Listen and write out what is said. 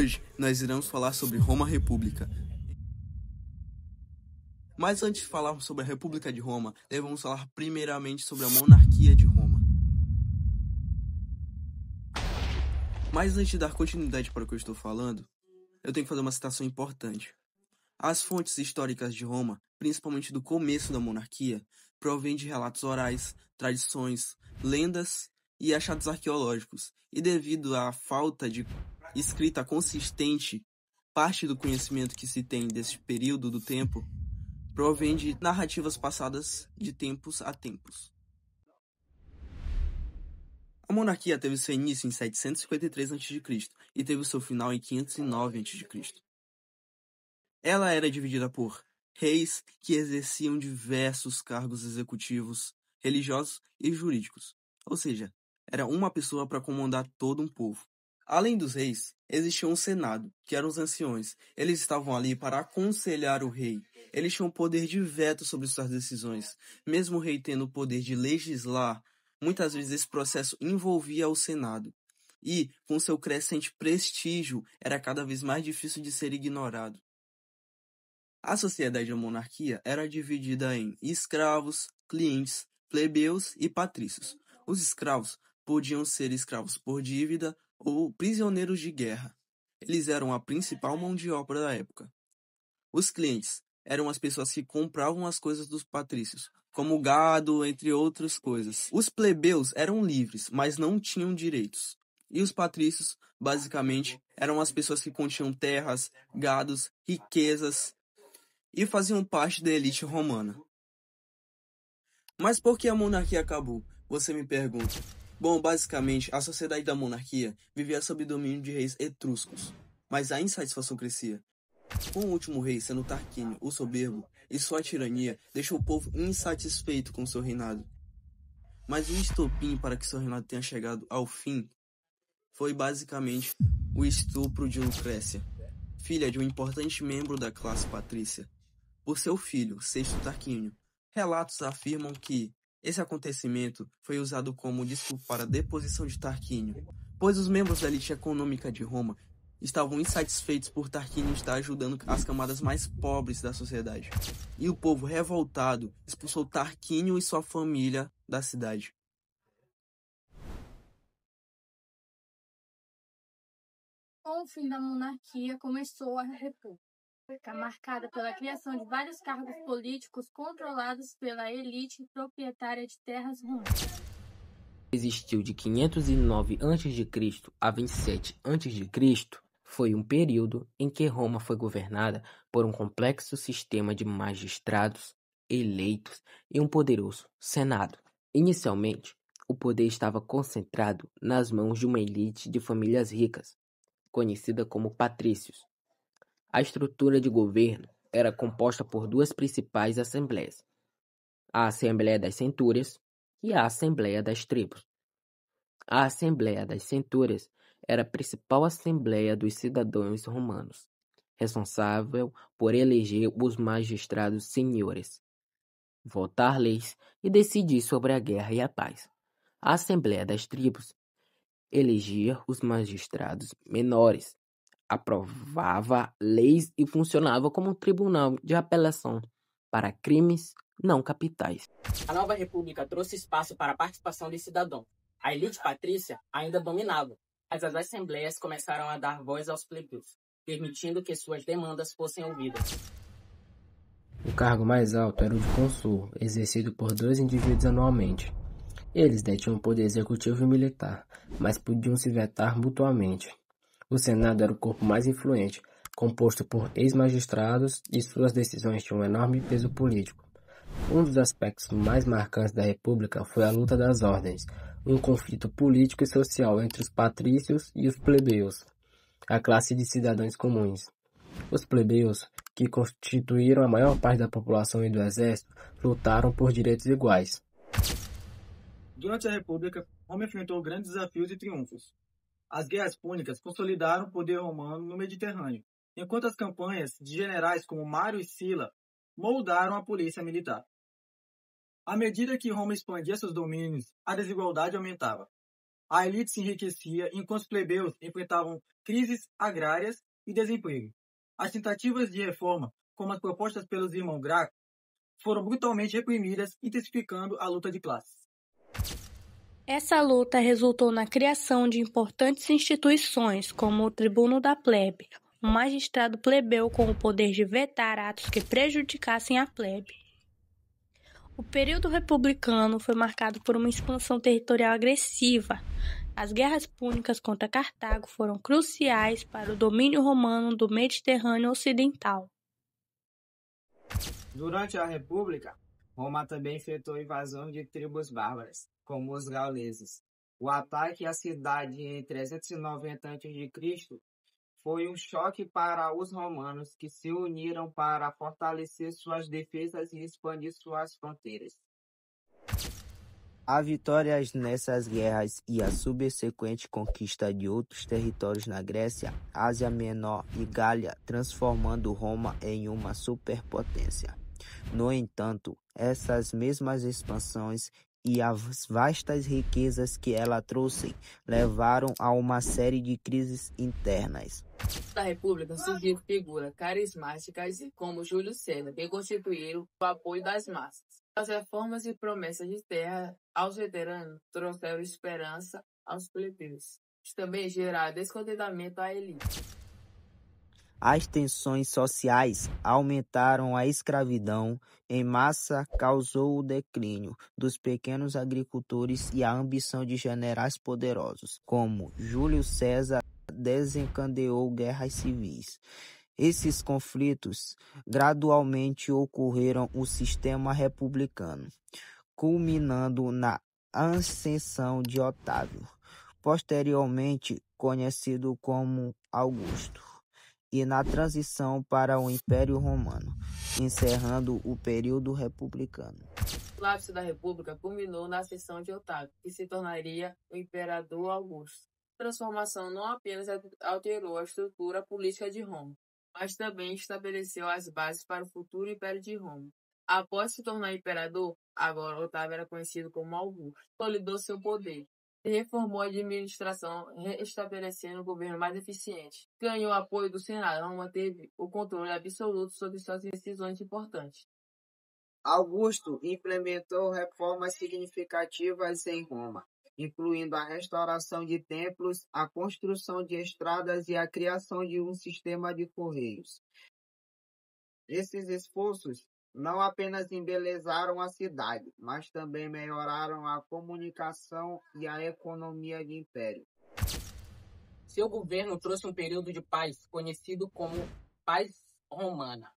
Hoje nós iremos falar sobre Roma República. Mas antes de falarmos sobre a República de Roma, devemos falar primeiramente sobre a monarquia de Roma. Mas antes de dar continuidade para o que eu estou falando, eu tenho que fazer uma citação importante. As fontes históricas de Roma, principalmente do começo da monarquia, provêm de relatos orais, tradições, lendas e achados arqueológicos, e devido à falta de escrita consistente, parte do conhecimento que se tem desse período do tempo provém de narrativas passadas de tempos a tempos. A monarquia teve seu início em 753 a.C. e teve seu final em 509 a.C. Ela era dividida por reis que exerciam diversos cargos executivos, religiosos e jurídicos, ou seja, era uma pessoa para comandar todo um povo. Além dos reis, existia um senado, que eram os anciões. Eles estavam ali para aconselhar o rei. Eles tinham poder de veto sobre suas decisões. Mesmo o rei tendo o poder de legislar, muitas vezes esse processo envolvia o senado. E, com seu crescente prestígio, era cada vez mais difícil de ser ignorado. A sociedade da monarquia era dividida em escravos, clientes, plebeus e patrícios. Os escravos podiam ser escravos por dívida ou prisioneiros de guerra. Eles eram a principal mão de obra da época. Os clientes eram as pessoas que compravam as coisas dos patrícios, como gado, entre outras coisas. Os plebeus eram livres, mas não tinham direitos. E os patrícios, basicamente, eram as pessoas que continham terras, gados, riquezas e faziam parte da elite romana. Mas por que a monarquia acabou? Você me pergunta. Bom, basicamente, a sociedade da monarquia vivia sob domínio de reis etruscos, mas a insatisfação crescia. Com o último rei sendo Tarquínio, o Soberbo, e sua tirania deixou o povo insatisfeito com seu reinado. Mas o estopim para que seu reinado tenha chegado ao fim foi basicamente o estupro de Lucrécia, filha de um importante membro da classe patrícia, por seu filho, Sexto Tarquínio. Relatos afirmam que esse acontecimento foi usado como desculpa para a deposição de Tarquínio, pois os membros da elite econômica de Roma estavam insatisfeitos por Tarquínio estar ajudando as camadas mais pobres da sociedade. E o povo revoltado expulsou Tarquínio e sua família da cidade. Com o fim da monarquia, começou a república, marcada pela criação de vários cargos políticos controlados pela elite proprietária de terras romanas. Existiu de 509 a.C. a 27 a.C., foi um período em que Roma foi governada por um complexo sistema de magistrados eleitos e um poderoso senado. Inicialmente, o poder estava concentrado nas mãos de uma elite de famílias ricas, conhecida como patrícios. A estrutura de governo era composta por duas principais assembleias, a Assembleia das Centúrias e a Assembleia das Tribos. A Assembleia das Centúrias era a principal assembleia dos cidadãos romanos, responsável por eleger os magistrados senhores, votar leis e decidir sobre a guerra e a paz. A Assembleia das Tribos elegia os magistrados menores, aprovava leis e funcionava como um tribunal de apelação para crimes não capitais. A nova república trouxe espaço para a participação dos cidadãos. A elite patrícia ainda dominava, mas as assembleias começaram a dar voz aos plebeus, permitindo que suas demandas fossem ouvidas. O cargo mais alto era o de cônsul, exercido por 2 indivíduos anualmente. Eles detinham poder executivo e militar, mas podiam se vetar mutuamente. O Senado era o corpo mais influente, composto por ex-magistrados, e suas decisões tinham um enorme peso político. Um dos aspectos mais marcantes da República foi a luta das ordens, um conflito político e social entre os patrícios e os plebeus, a classe de cidadãos comuns. Os plebeus, que constituíram a maior parte da população e do exército, lutaram por direitos iguais. Durante a República, Roma enfrentou grandes desafios e triunfos. As guerras púnicas consolidaram o poder romano no Mediterrâneo, enquanto as campanhas de generais como Mário e Sila moldaram a polícia militar. À medida que Roma expandia seus domínios, a desigualdade aumentava. A elite se enriquecia enquanto os plebeus enfrentavam crises agrárias e desemprego. As tentativas de reforma, como as propostas pelos irmãos Graco, foram brutalmente reprimidas, intensificando a luta de classes. Essa luta resultou na criação de importantes instituições, como o Tribuno da Plebe, um magistrado plebeu com o poder de vetar atos que prejudicassem a plebe. O período republicano foi marcado por uma expansão territorial agressiva. As guerras púnicas contra Cartago foram cruciais para o domínio romano do Mediterrâneo Ocidental. Durante a República, Roma também enfrentou invasão de tribos bárbaras, como os gauleses. O ataque à cidade em 390 a.C. foi um choque para os romanos, que se uniram para fortalecer suas defesas e expandir suas fronteiras. A vitória nessas guerras e a subsequente conquista de outros territórios na Grécia, Ásia Menor e Gália, transformando Roma em uma superpotência. No entanto, essas mesmas expansões e as vastas riquezas que ela trouxe levaram a uma série de crises internas. Da República surgiram figuras carismáticas como Júlio César, que constituíram o apoio das massas. As reformas e promessas de terra aos veteranos trouxeram esperança aos plebeus. Isso também geraram descontentamento à elite. As tensões sociais aumentaram, a escravidão em massa causou o declínio dos pequenos agricultores e a ambição de generais poderosos, como Júlio César, desencadeou guerras civis. Esses conflitos gradualmente ocorreram no sistema republicano, culminando na ascensão de Otávio, posteriormente conhecido como Augusto, e na transição para o Império Romano, encerrando o período republicano. O ápice da República culminou na ascensão de Otávio, que se tornaria o Imperador Augusto. A transformação não apenas alterou a estrutura política de Roma, mas também estabeleceu as bases para o futuro Império de Roma. Após se tornar imperador, agora Otávio era conhecido como Augusto, consolidou seu poder. Reformou a administração, estabelecendo um governo mais eficiente. Ganhou apoio do Senado, Roma teve o controle absoluto sobre suas decisões importantes. Augusto implementou reformas significativas em Roma, incluindo a restauração de templos, a construção de estradas e a criação de um sistema de correios. Esses esforços não apenas embelezaram a cidade, mas também melhoraram a comunicação e a economia do império. Seu governo trouxe um período de paz conhecido como Paz Romana.